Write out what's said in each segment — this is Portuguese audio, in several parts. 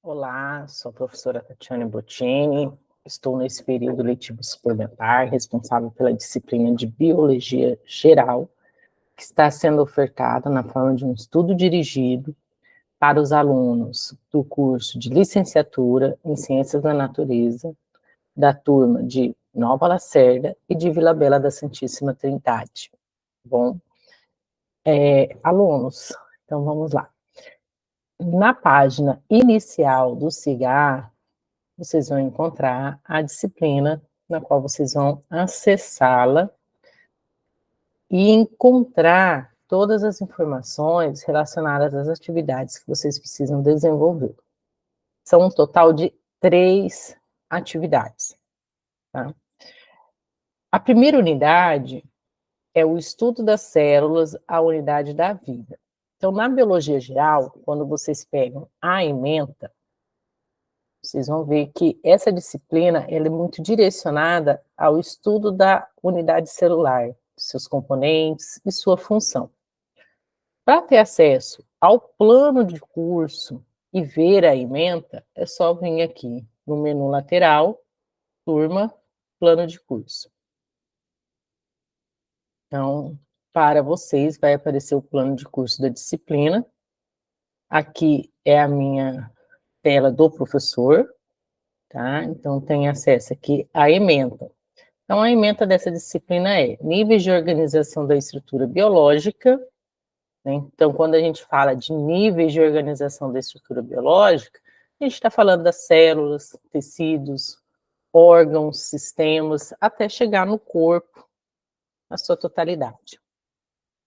Olá, sou a professora Tatiane Bottini, estou nesse período letivo suplementar, responsável pela disciplina de Biologia Geral, que está sendo ofertada na forma de um estudo dirigido para os alunos do curso de Licenciatura em Ciências da Natureza, da turma de Nova Lacerda e de Vila Bela da Santíssima Trindade. Bom, alunos, então vamos lá. Na página inicial do CIGAR, vocês vão encontrar a disciplina na qual vocês vão acessá-la e encontrar todas as informações relacionadas às atividades que vocês precisam desenvolver. São um total de 3 atividades. Tá? A primeira unidade é o estudo das células, a unidade da vida. Então, na biologia geral, quando vocês pegam a ementa, vocês vão ver que essa disciplina ela é muito direcionada ao estudo da unidade celular, seus componentes e sua função. Para ter acesso ao plano de curso e ver a ementa, é só vir aqui no menu lateral, turma, plano de curso. Então, para vocês vai aparecer o plano de curso da disciplina. Aqui é a minha tela do professor, tá? Então, tem acesso aqui à ementa. Então, a ementa dessa disciplina é níveis de organização da estrutura biológica, né? Então, quando a gente fala de níveis de organização da estrutura biológica, a gente está falando das células, tecidos, órgãos, sistemas, até chegar no corpo, na sua totalidade.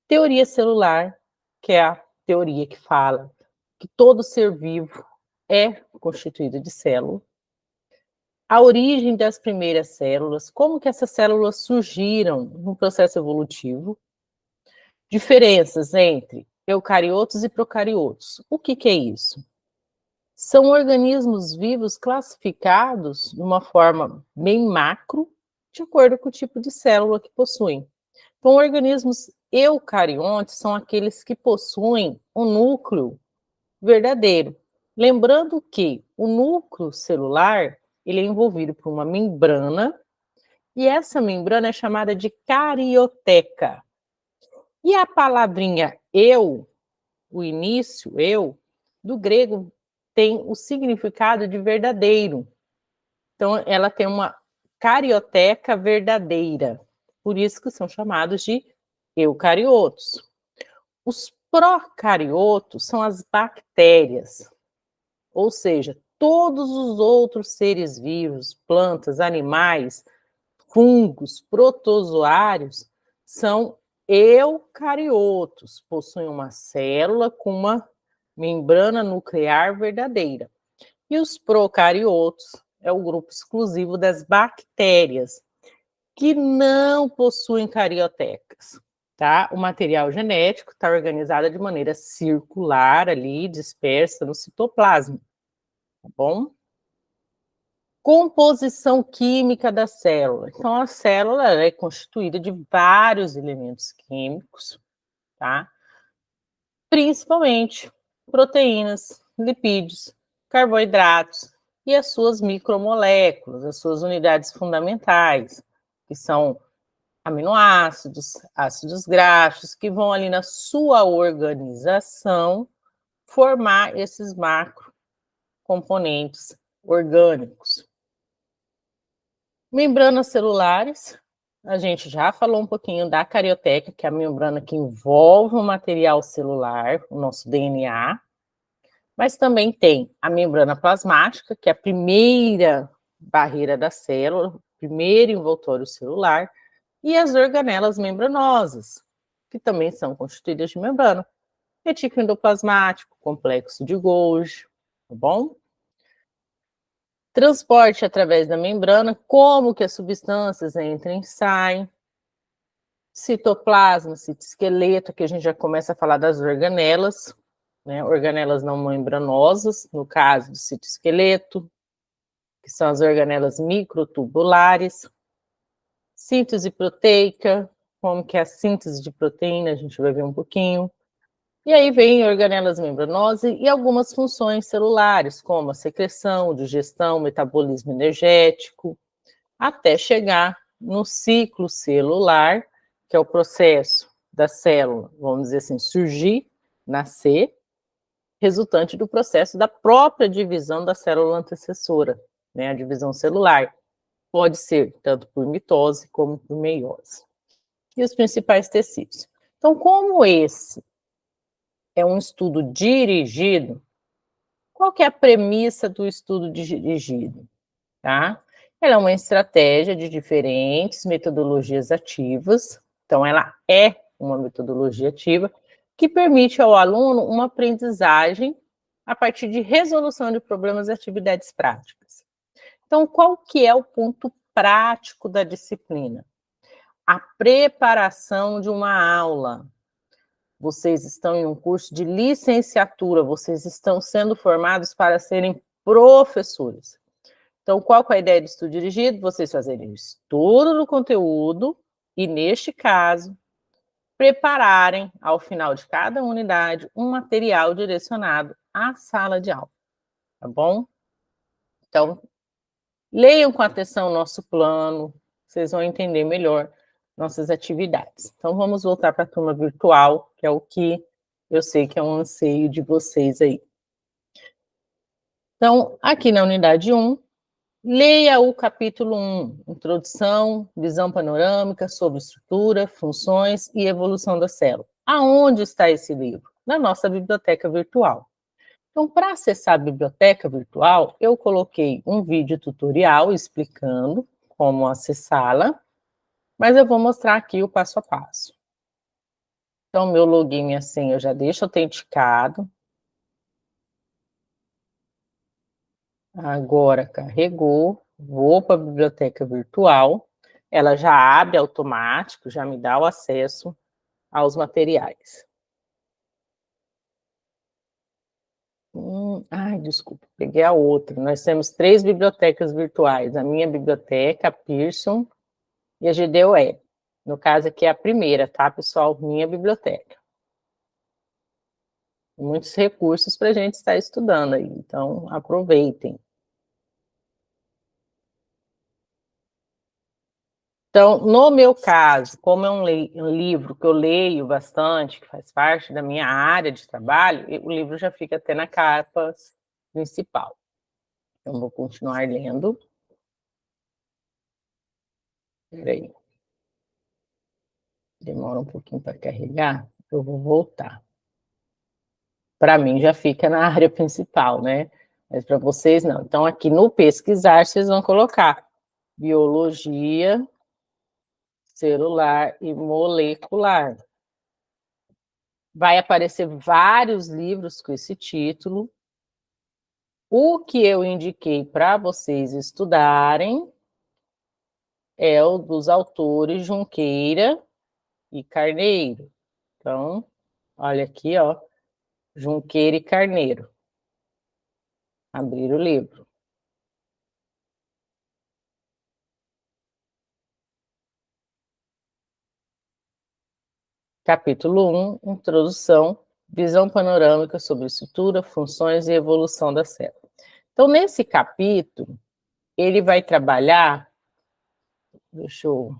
Teoria celular, que é a teoria que fala que todo ser vivo é constituído de célula. A origem das primeiras células, como que essas células surgiram no processo evolutivo. Diferenças entre eucariotos e procariotos. O que é isso? São organismos vivos classificados de uma forma bem macro, de acordo com o tipo de célula que possuem. Então, organismos eucariontes são aqueles que possuem um núcleo verdadeiro. Lembrando que o núcleo celular ele é envolvido por uma membrana, e essa membrana é chamada de carioteca. E a palavrinha eu, o início, eu, do grego, tem o significado de verdadeiro. Então, ela tem uma carioteca verdadeira. Por isso que são chamados de eucariotos. Os procariotos são as bactérias, ou seja, todos os outros seres vivos, plantas, animais, fungos, protozoários, são eucariotos, possuem uma célula com uma membrana nuclear verdadeira. E os procariotos é o grupo exclusivo das bactérias, que não possuem cariotecas. Tá? O material genético está organizado de maneira circular ali, dispersa no citoplasma, tá bom? Composição química da célula. Então, a célula é constituída de vários elementos químicos, tá? Principalmente proteínas, lipídios, carboidratos e as suas micromoléculas, as suas unidades fundamentais, que são aminoácidos, ácidos graxos, que vão ali na sua organização formar esses macrocomponentes orgânicos. Membranas celulares, a gente já falou um pouquinho da carioteca, que é a membrana que envolve o material celular, o nosso DNA, mas também tem a membrana plasmática, que é a primeira barreira da célula, primeiro envoltório celular, e as organelas membranosas, que também são constituídas de membrana. Retículo endoplasmático, complexo de Golgi, tá bom? Transporte através da membrana, como que as substâncias entram e saem. Citoplasma, citoesqueleto, que a gente já começa a falar das organelas, né? Organelas não membranosas, no caso do citoesqueleto, que são as organelas microtubulares. Síntese proteica, como que é a síntese de proteína, a gente vai ver um pouquinho. E aí vem organelas membranosas e algumas funções celulares, como a secreção, digestão, metabolismo energético, até chegar no ciclo celular, que é o processo da célula, vamos dizer assim, surgir, nascer, resultante do processo da própria divisão da célula antecessora, né, a divisão celular. Pode ser tanto por mitose como por meiose. E os principais tecidos. Então, como esse é um estudo dirigido, qual que é a premissa do estudo dirigido? Tá? Ela é uma estratégia de diferentes metodologias ativas, então ela é uma metodologia ativa que permite ao aluno uma aprendizagem a partir de resolução de problemas e atividades práticas. Então, qual que é o ponto prático da disciplina? A preparação de uma aula. Vocês estão em um curso de licenciatura, vocês estão sendo formados para serem professores. Então, qual que é a ideia do estudo dirigido? Vocês fazerem estudo do conteúdo e, neste caso, prepararem, ao final de cada unidade, um material direcionado à sala de aula, tá bom? Então, leiam com atenção o nosso plano, vocês vão entender melhor nossas atividades. Então, vamos voltar para a turma virtual, que é o que eu sei que é um anseio de vocês aí. Então, aqui na unidade 1, leia o capítulo 1, Introdução, Visão Panorâmica sobre Estrutura, Funções e Evolução da Célula. Aonde está esse livro? Na nossa biblioteca virtual. Então, para acessar a biblioteca virtual, eu coloquei um vídeo tutorial explicando como acessá-la, mas eu vou mostrar aqui o passo a passo. Então, meu login e a senha eu já deixo autenticado. Agora carregou, vou para a biblioteca virtual, ela já abre automático, já me dá o acesso aos materiais. Ai, desculpa, peguei a outra. Nós temos 3 bibliotecas virtuais, a minha biblioteca, a Pearson e a GDOE. No caso aqui é a primeira, tá, pessoal? Minha biblioteca. Muitos recursos para a gente estar estudando aí, então aproveitem. Então, no meu caso, como é um livro que eu leio bastante, que faz parte da minha área de trabalho, o livro já fica até na capa principal. Eu vou continuar lendo. Espera aí. Demora um pouquinho para carregar, eu vou voltar. Para mim já fica na área principal, né? Mas para vocês não. Então, aqui no pesquisar, vocês vão colocar biologia celular e molecular. Vai aparecer vários livros com esse título. O que eu indiquei para vocês estudarem é o dos autores Junqueira e Carneiro. Então, olha aqui, ó, Junqueira e Carneiro. Abrir o livro. Capítulo 1, Introdução, Visão Panorâmica sobre Estrutura, Funções e Evolução da Célula. Então, nesse capítulo, ele vai trabalhar, deixa eu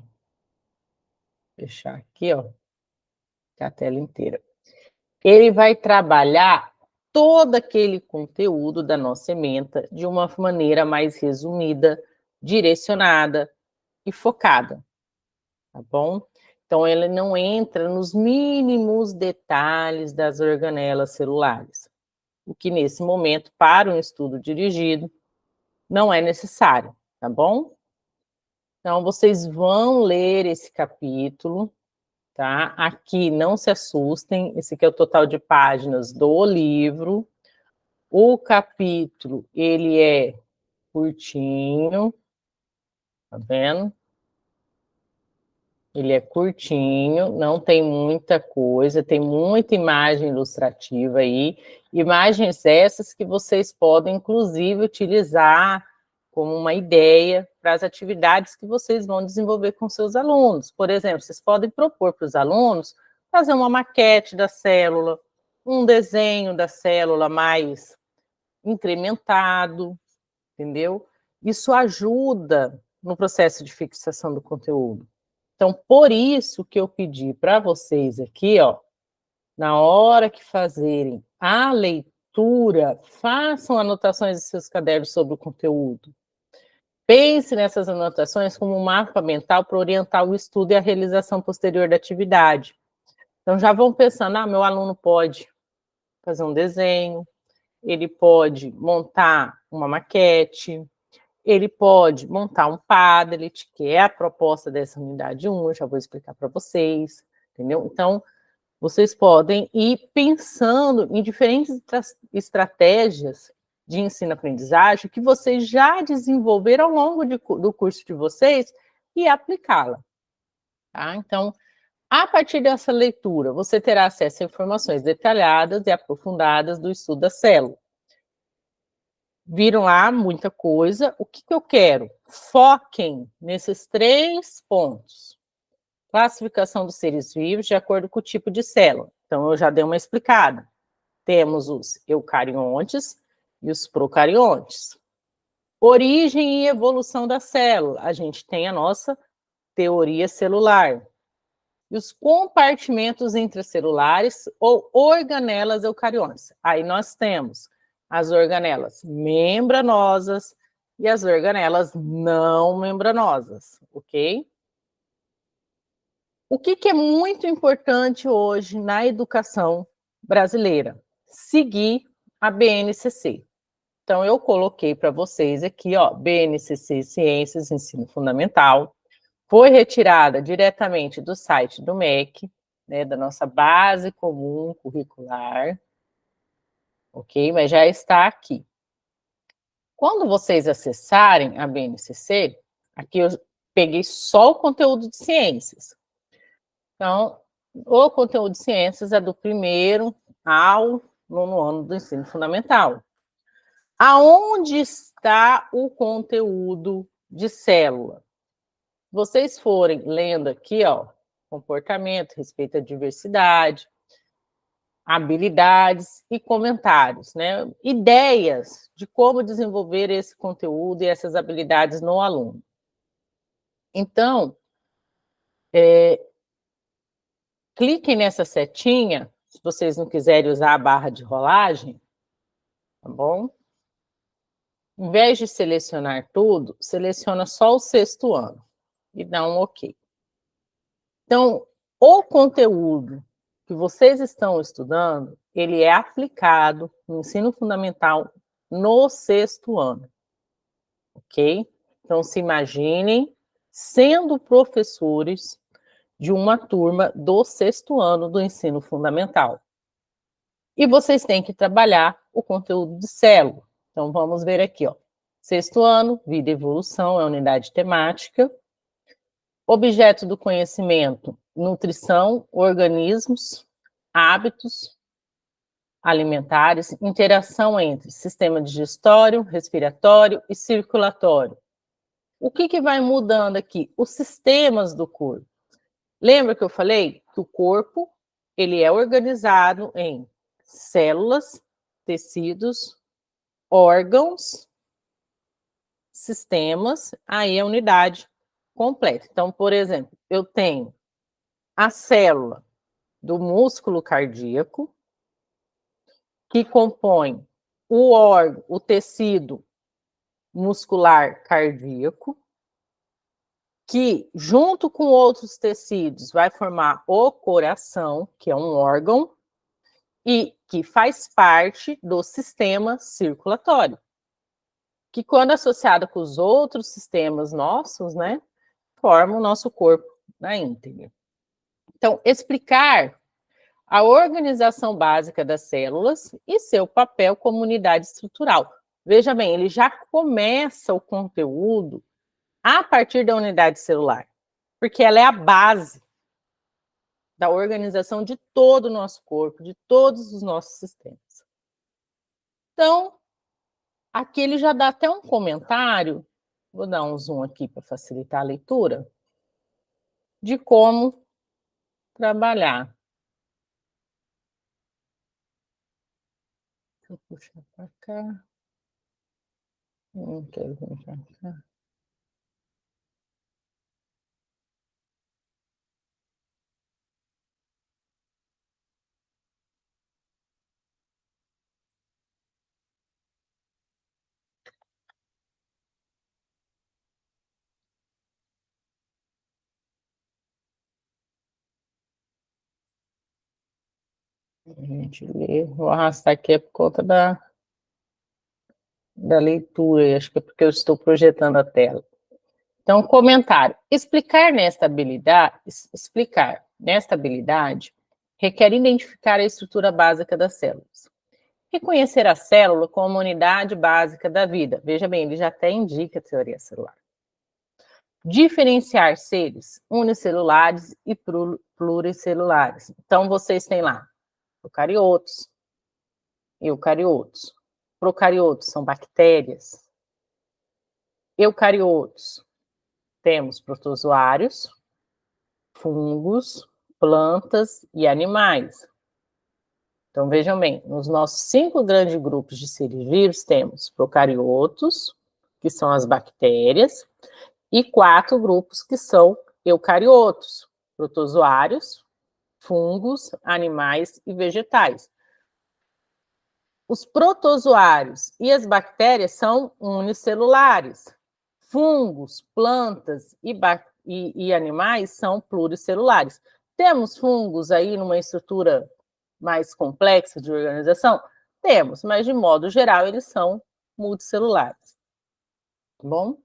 fechar aqui, ó, a tela inteira. Ele vai trabalhar todo aquele conteúdo da nossa ementa de uma maneira mais resumida, direcionada e focada, tá bom? Então, ele não entra nos mínimos detalhes das organelas celulares, o que nesse momento, para um estudo dirigido, não é necessário, tá bom? Então, vocês vão ler esse capítulo, tá? Aqui, não se assustem, esse aqui é o total de páginas do livro. O capítulo, ele é curtinho, tá vendo? Ele é curtinho, não tem muita coisa, tem muita imagem ilustrativa aí, imagens essas que vocês podem, inclusive, utilizar como uma ideia para as atividades que vocês vão desenvolver com seus alunos. Por exemplo, vocês podem propor para os alunos fazer uma maquete da célula, um desenho da célula mais incrementado, entendeu? Isso ajuda no processo de fixação do conteúdo. Então, por isso que eu pedi para vocês aqui, ó, na hora que fazerem a leitura, façam anotações em seus cadernos sobre o conteúdo. Pense nessas anotações como um mapa mental para orientar o estudo e a realização posterior da atividade. Então, já vão pensando, meu aluno pode fazer um desenho, ele pode montar uma maquete, ele pode montar um Padlet, que é a proposta dessa unidade 1, eu já vou explicar para vocês, entendeu? Então, vocês podem ir pensando em diferentes estratégias de ensino-aprendizagem que vocês já desenvolveram ao longo do curso de vocês e aplicá-la. Tá? Então, a partir dessa leitura, você terá acesso a informações detalhadas e aprofundadas do estudo da célula. Viram lá muita coisa. O que eu quero? Foquem nesses 3 pontos. Classificação dos seres vivos de acordo com o tipo de célula. Então, eu já dei uma explicada. Temos os eucariontes e os procariontes. Origem e evolução da célula. A gente tem a nossa teoria celular. E os compartimentos intracelulares ou organelas eucariontes. Aí nós temos as organelas membranosas e as organelas não membranosas, ok? O que é muito importante hoje na educação brasileira? Seguir a BNCC. Então, eu coloquei para vocês aqui, ó, BNCC Ciências, Ensino Fundamental. Foi retirada diretamente do site do MEC, né, da nossa base comum curricular, ok? Mas já está aqui. Quando vocês acessarem a BNCC, aqui eu peguei só o conteúdo de ciências. Então, o conteúdo de ciências é do 1º ao 9º ano do ensino fundamental. Aonde está o conteúdo de célula? Vocês forem lendo aqui, ó, comportamento, respeito à diversidade, habilidades e comentários, né? Ideias de como desenvolver esse conteúdo e essas habilidades no aluno. Então, cliquem nessa setinha, se vocês não quiserem usar a barra de rolagem, tá bom? Em vez de selecionar tudo, seleciona só o 6º ano e dá um OK. Então, o conteúdo que vocês estão estudando, ele é aplicado no ensino fundamental no 6º ano, ok? Então, se imaginem sendo professores de uma turma do 6º ano do ensino fundamental. E vocês têm que trabalhar o conteúdo de célula. Então, vamos ver aqui, ó. 6º ano, vida e evolução, é a unidade temática. Objeto do conhecimento, nutrição, organismos, hábitos alimentares, interação entre sistema digestório, respiratório e circulatório. O que vai mudando aqui? Os sistemas do corpo. Lembra que eu falei que o corpo ele é organizado em células, tecidos, órgãos, sistemas, aí a unidade completa. Então, por exemplo, eu tenho a célula do músculo cardíaco, que compõe o órgão, o tecido muscular cardíaco, que, junto com outros tecidos, vai formar o coração, que é um órgão, e que faz parte do sistema circulatório, que, quando associado com os outros sistemas nossos, né, forma o nosso corpo na íntegra. Então, explicar a organização básica das células e seu papel como unidade estrutural. Veja bem, ele já começa o conteúdo a partir da unidade celular, porque ela é a base da organização de todo o nosso corpo, de todos os nossos sistemas. Então, aqui ele já dá até um comentário, vou dar um zoom aqui para facilitar a leitura, de como trabalhar. Vou puxar para cá. Não quero vir para cá. A gente lê. Vou arrastar aqui é por conta da leitura, acho que é porque eu estou projetando a tela. Então, comentário. Explicar nesta habilidade requer identificar a estrutura básica das células. Reconhecer a célula como uma unidade básica da vida. Veja bem, ele já até indica a teoria celular. Diferenciar seres unicelulares e pluricelulares. Então, vocês têm lá procariotos, eucariotos. Procariotos são bactérias. Eucariotos, temos protozoários, fungos, plantas e animais. Então, vejam bem, nos nossos 5 grandes grupos de seres vivos, temos procariotos, que são as bactérias, e 4 grupos que são eucariotos, protozoários, fungos, animais e vegetais. Os protozoários e as bactérias são unicelulares. Fungos, plantas e animais são pluricelulares. Temos fungos aí numa estrutura mais complexa de organização? Temos, mas de modo geral eles são multicelulares. Tá bom?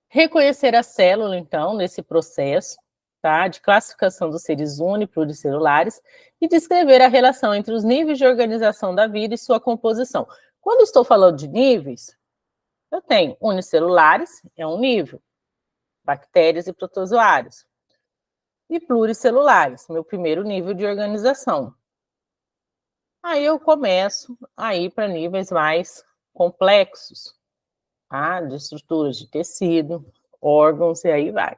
Reconhecer a célula, então, nesse processo, tá, de classificação dos seres uni e pluricelulares e descrever a relação entre os níveis de organização da vida e sua composição. Quando estou falando de níveis, eu tenho unicelulares, é um nível, bactérias e protozoários, e pluricelulares, meu primeiro nível de organização. Aí eu começo a ir para níveis mais complexos, tá? De estruturas de tecido, órgãos, e aí vai.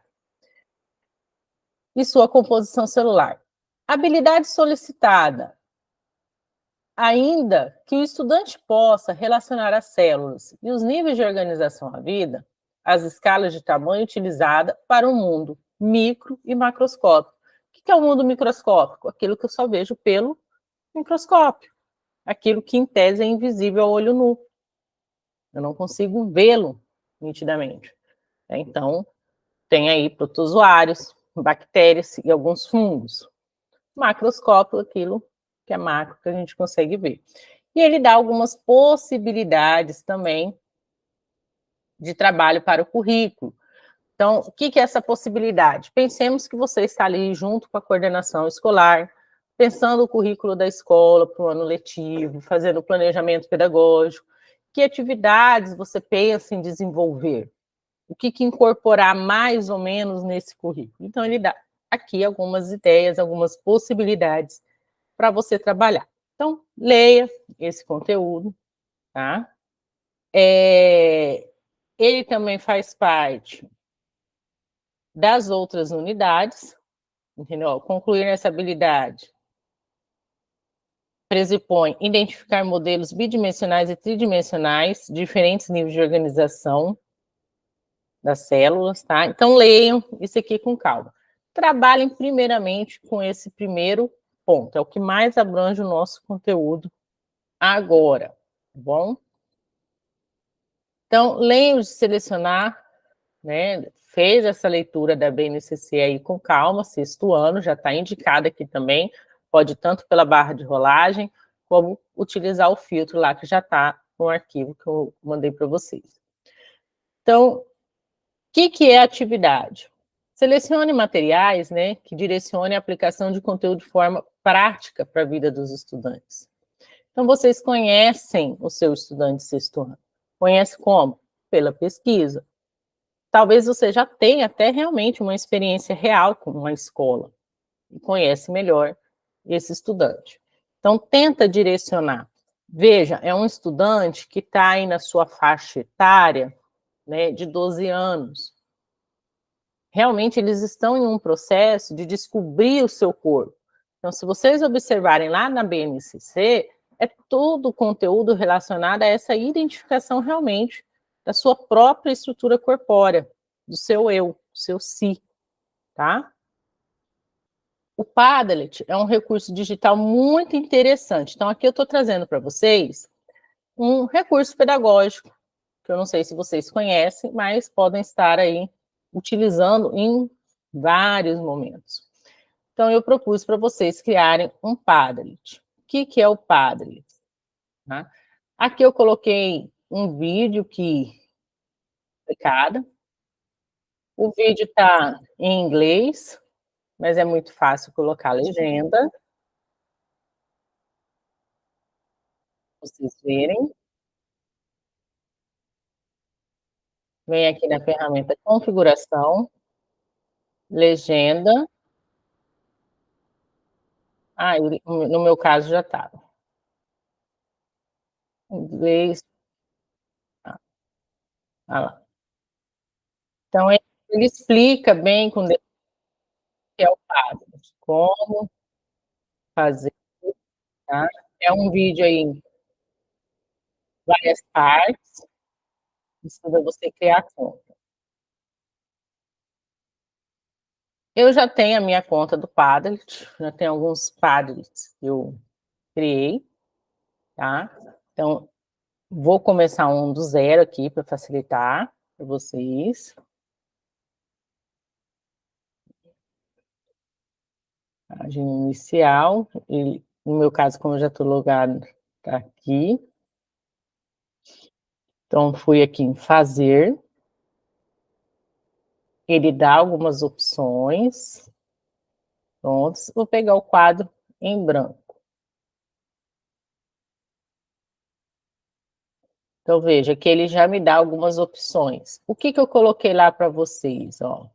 E sua composição celular. Habilidade solicitada. Ainda que o estudante possa relacionar as células e os níveis de organização à vida, as escalas de tamanho utilizada para o mundo micro e macroscópico. O que é o mundo microscópico? Aquilo que eu só vejo pelo microscópio. Aquilo que, em tese, é invisível ao olho nu. Eu não consigo vê-lo nitidamente. Então, tem aí protozoários, bactérias e alguns fungos. Macroscópio, aquilo que é macro, que a gente consegue ver. E ele dá algumas possibilidades também de trabalho para o currículo. Então, o que é essa possibilidade? Pensemos que você está ali junto com a coordenação escolar, pensando o currículo da escola para o ano letivo, fazendo o planejamento pedagógico. Que atividades você pensa em desenvolver? O que incorporar mais ou menos nesse currículo? Então, ele dá aqui algumas ideias, algumas possibilidades para você trabalhar. Então, leia esse conteúdo, tá? Ele também faz parte das outras unidades, entendeu? Concluir essa habilidade pressupõe identificar modelos bidimensionais e tridimensionais, diferentes níveis de organização das células, tá? Então, leiam isso aqui com calma. Trabalhem primeiramente com esse primeiro ponto, é o que mais abrange o nosso conteúdo agora, tá bom? Então, leiam de selecionar, né? Fez essa leitura da BNCC aí com calma, 6º ano, já está indicado aqui também, pode tanto pela barra de rolagem, como utilizar o filtro lá que já está no arquivo que eu mandei para vocês. Então, o que é a atividade? Selecione materiais, né, que direcione a aplicação de conteúdo de forma prática para a vida dos estudantes. Então, vocês conhecem o seu estudante de 6º ano. Conhece como? Pela pesquisa. Talvez você já tenha até realmente uma experiência real com uma escola e conhece melhor esse estudante. Então, tenta direcionar. Veja, é um estudante que está aí na sua faixa etária, né, de 12 anos. Realmente, eles estão em um processo de descobrir o seu corpo. Então, se vocês observarem lá na BNCC, é todo o conteúdo relacionado a essa identificação realmente da sua própria estrutura corpórea, do seu eu, do seu si, tá? O Padlet é um recurso digital muito interessante. Então, aqui eu estou trazendo para vocês um recurso pedagógico, que eu não sei se vocês conhecem, mas podem estar aí utilizando em vários momentos. Então, eu propus para vocês criarem um Padlet. O que é o Padlet? Tá? Aqui eu coloquei um vídeo que explicado. O vídeo está em inglês, mas é muito fácil colocar legenda, vocês verem. Vem aqui na ferramenta configuração, legenda. Ah, no meu caso já estava. Inglês. Ah, ah lá. Então ele explica bem com detalhe o que é o Padlet, como fazer, tá? É um vídeo aí em várias partes, ensina você criar conta. Eu já tenho a minha conta do Padlet, já tenho alguns Padlets que eu criei, tá? Então, vou começar um do zero aqui para facilitar para vocês. Página inicial, e no meu caso, como eu já estou logado, tá aqui. Então, fui aqui em fazer. Ele dá algumas opções. Prontos. Vou pegar o quadro em branco. Então, veja que ele já me dá algumas opções. O que eu coloquei lá para vocês, ó?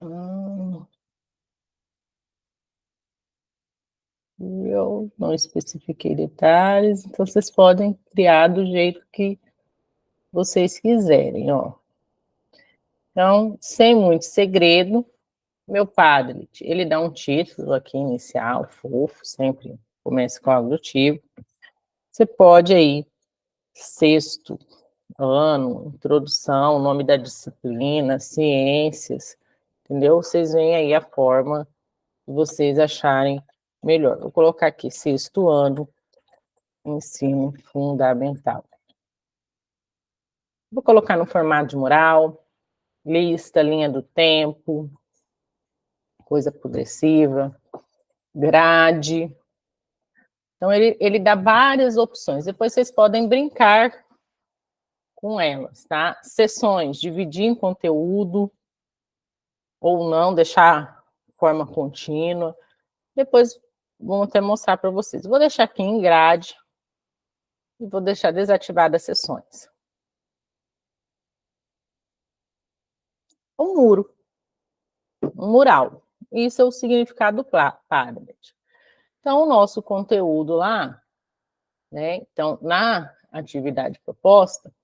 Hum, eu não especifiquei detalhes, então vocês podem criar do jeito que vocês quiserem, ó. Então, sem muito segredo, meu padre, ele dá um título aqui inicial, fofo, sempre começa com algo do tipo. Você pode aí, sexto ano, introdução, nome da disciplina, ciências, entendeu? Vocês veem aí a forma que vocês acharem melhor. Vou colocar aqui sexto ano, ensino fundamental. Vou colocar no formato de mural, lista, linha do tempo, coisa progressiva, grade. Então, ele dá várias opções. Depois vocês podem brincar com elas, tá? Sessões, dividir em conteúdo ou não, deixar de forma contínua. Depois vou até mostrar para vocês. Vou deixar aqui em grade e vou deixar desativadas as sessões. Um muro, um mural. Isso é o significado do Padlet. Então, o nosso conteúdo lá, né? Então, na atividade proposta,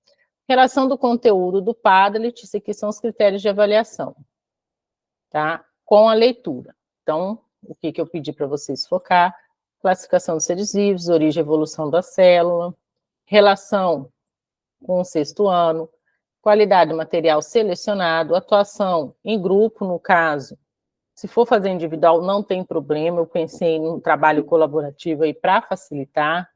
relação do conteúdo do Padlet, isso aqui são os critérios de avaliação, tá? Com a leitura. Então, o que eu pedi para vocês focar? Classificação dos seres vivos, origem e evolução da célula, relação com o sexto ano, qualidade do material selecionado, atuação em grupo, no caso. Se for fazer individual, não tem problema, eu pensei num trabalho colaborativo aí para facilitar.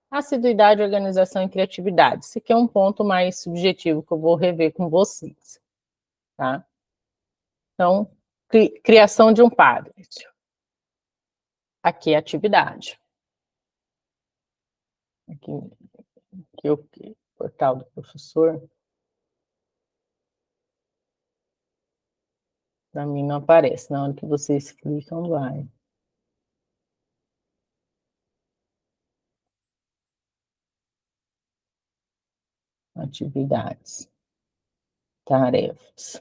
Assiduidade, organização e criatividade. Esse aqui é um ponto mais subjetivo que eu vou rever com vocês, tá? Então, criação de um Padlet. Aqui é atividade. Aqui o portal do professor. Para mim não aparece, na hora que vocês clicam, vai. Atividades. Tarefas.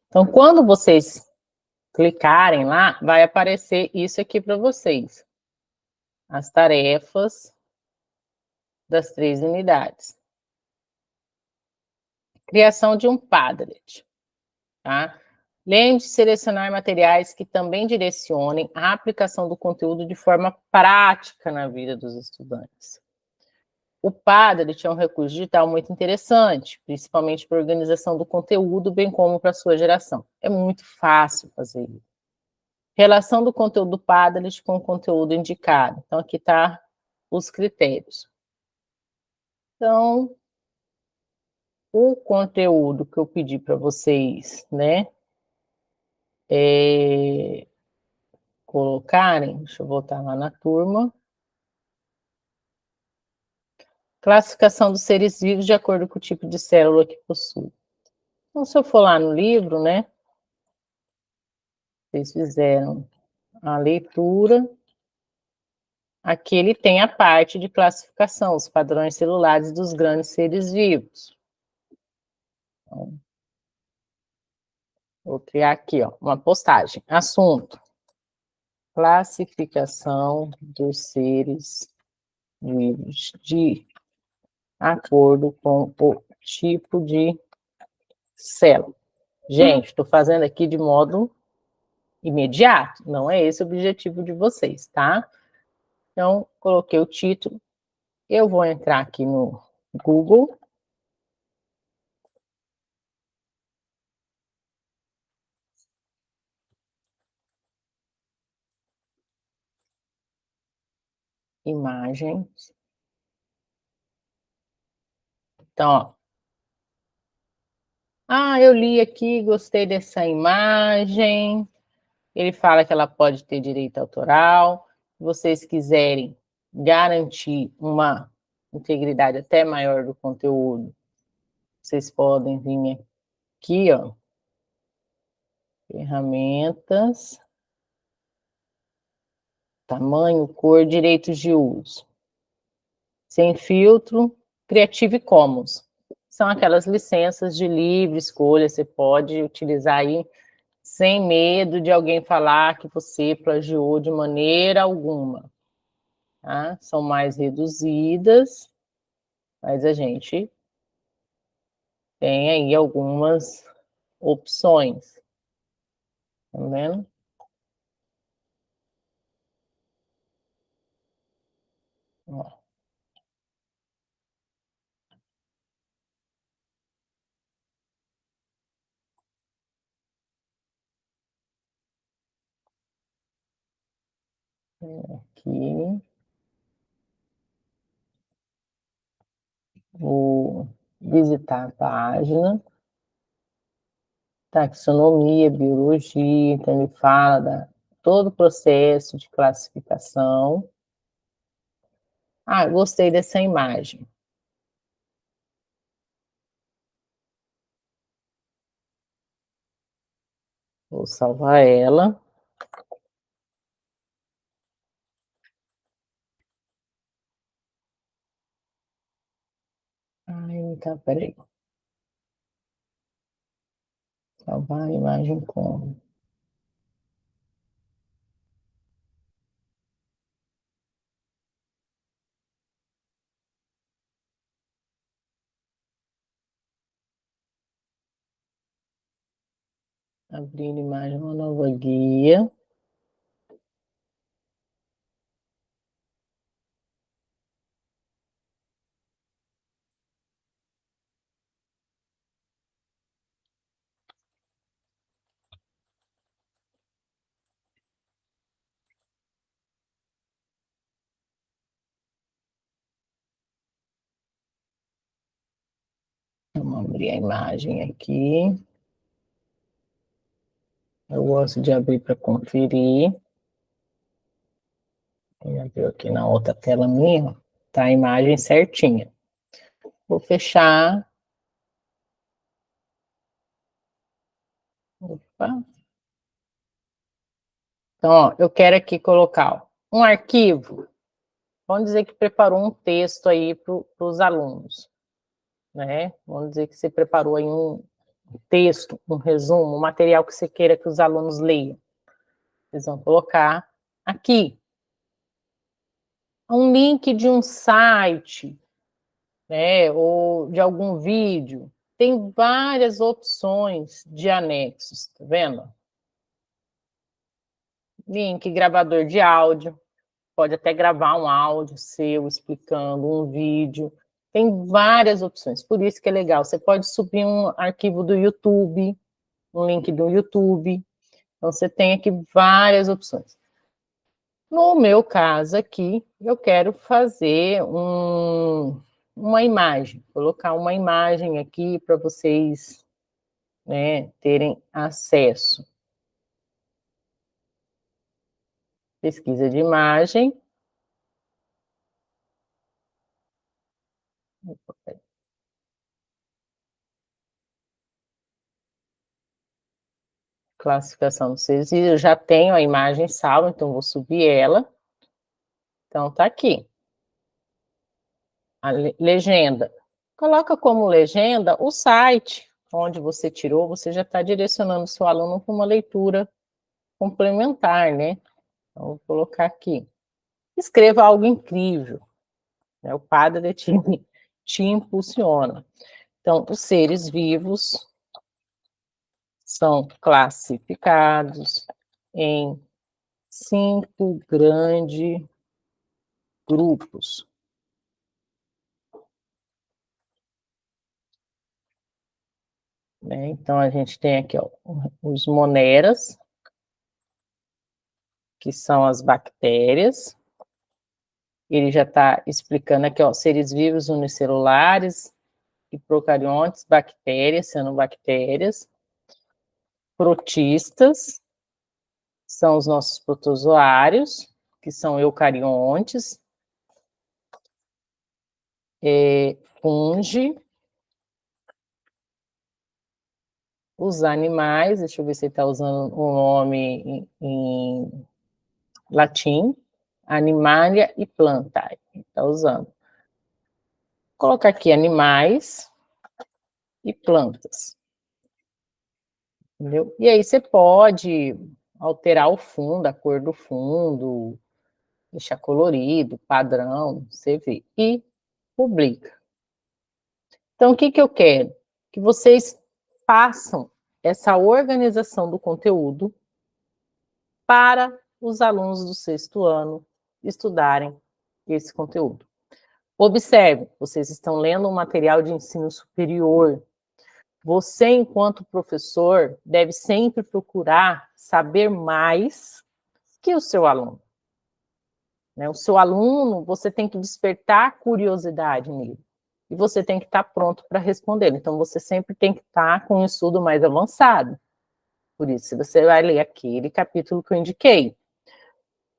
Então, quando vocês clicarem lá, vai aparecer isso aqui para vocês. As tarefas das 3 unidades. Criação de um Padlet, tá? Lembre-se de selecionar materiais que também direcionem a aplicação do conteúdo de forma prática na vida dos estudantes. O Padlet é um recurso digital muito interessante, principalmente para a organização do conteúdo, bem como para a sua geração. É muito fácil fazer isso. Relação do conteúdo do Padlet com o conteúdo indicado. Então, aqui está os critérios. Então, o conteúdo que eu pedi para vocês, né, colocarem, deixa eu voltar lá na turma. Classificação dos seres vivos de acordo com o tipo de célula que possui. Então, se eu for lá no livro, né, vocês fizeram a leitura, aqui ele tem a parte de classificação, os padrões celulares dos grandes seres vivos. Então, vou criar aqui, ó, uma postagem. Assunto: classificação dos seres vivos de acordo com o tipo de célula. Gente, estou fazendo aqui de modo imediato, não é esse o objetivo de vocês, tá? Então, coloquei o título. Eu vou entrar aqui no Google. Imagens. Então, ó. Ah, eu li aqui, gostei dessa imagem. Ele fala que ela pode ter direito autoral. Se vocês quiserem garantir uma integridade até maior do conteúdo, vocês podem vir aqui, ó. Ferramentas. Tamanho, cor, direitos de uso. Sem filtro, Creative Commons. São aquelas licenças de livre escolha, você pode utilizar aí sem medo de alguém falar que você plagiou de maneira alguma. Tá? São mais reduzidas, mas a gente tem aí algumas opções. Tá vendo? Ó. Aqui. Vou visitar a página. Taxonomia, biologia, então ele fala da todo o processo de classificação. Ah, gostei dessa imagem. Vou salvar ela. Ai, tá, peraí. Salvar a imagem como? Abrir a imagem, uma nova guia. Vamos abrir a imagem aqui. Eu gosto de abrir para conferir. Abriu aqui na outra tela minha, tá a imagem certinha. Vou fechar. Opa. Então, ó, eu quero aqui colocar ó, um arquivo. Vamos dizer que preparou um texto aí para os alunos, né? Vamos dizer que você preparou aí um texto, um resumo, um material que você queira que os alunos leiam. Vocês vão colocar aqui um link de um site, né? Ou de algum vídeo. tem várias opções de anexos, tá vendo? Link, gravador de áudio, pode até gravar um áudio seu explicando, um vídeo. Tem várias opções, por isso que é legal. Você pode subir um arquivo do YouTube, um link do YouTube. Então, você tem aqui várias opções. No meu caso aqui, eu quero fazer uma imagem, colocar uma imagem aqui para vocês, né, terem acesso. Pesquisa de imagem. Classificação dos seres vivos. Eu já tenho a imagem salva, então vou subir ela. Então, tá aqui. A legenda. Coloca como legenda o site onde você tirou, você já está direcionando o seu aluno para uma leitura complementar, né? Então, vou colocar aqui. Escreva algo incrível, né? O padre te impulsiona. Então, os seres vivos são classificados em 5 grandes grupos. Né? Então, a gente tem aqui ó, os moneras, que são as bactérias. Ele já está explicando aqui, ó, seres vivos unicelulares e procariontes, bactérias, cianobactérias. Protistas, são os nossos protozoários, que são eucariontes. Fungi. Os animais, deixa eu ver se ele está usando o nome em latim, animalia e plantae, está usando. Vou colocar aqui animais e plantas. Entendeu? E aí você pode alterar o fundo, a cor do fundo, deixar colorido, padrão, você vê. E publica. Então, o que eu quero? Que vocês façam essa organização do conteúdo para os alunos do 6º ano estudarem esse conteúdo. Observe, vocês estão lendo um material de ensino superior. Você, enquanto professor, deve sempre procurar saber mais que o seu aluno. Né? O seu aluno, você tem que despertar curiosidade nele. E você tem que estar pronto para responder. Então, você sempre tem que estar com um estudo mais avançado. Por isso, você vai ler aquele capítulo que eu indiquei.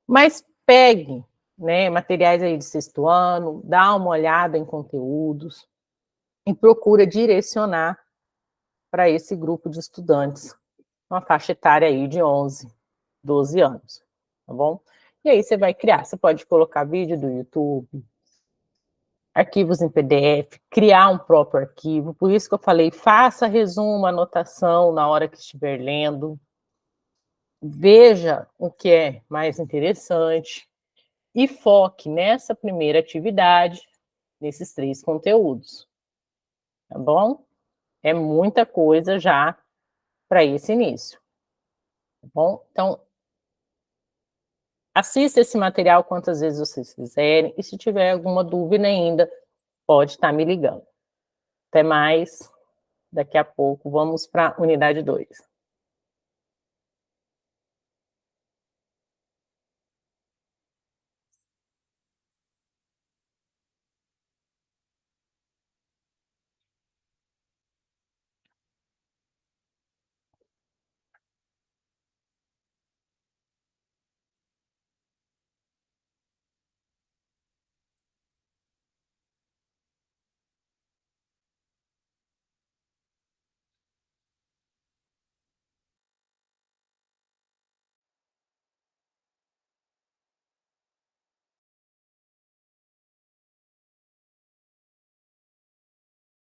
Mas pegue, né, materiais aí de 6º ano, dá uma olhada em conteúdos e procura direcionar para esse grupo de estudantes, uma faixa etária aí de 11, 12 anos, tá bom? E aí você vai criar, você pode colocar vídeo do YouTube, arquivos em PDF, criar um próprio arquivo, por isso que eu falei, faça resumo, anotação na hora que estiver lendo, veja o que é mais interessante e foque nessa primeira atividade, nesses 3 conteúdos, tá bom? É muita coisa já para esse início, tá bom? Então, assista esse material quantas vezes vocês quiserem, e se tiver alguma dúvida ainda, pode estar me ligando. Até mais, daqui a pouco vamos para a unidade 2.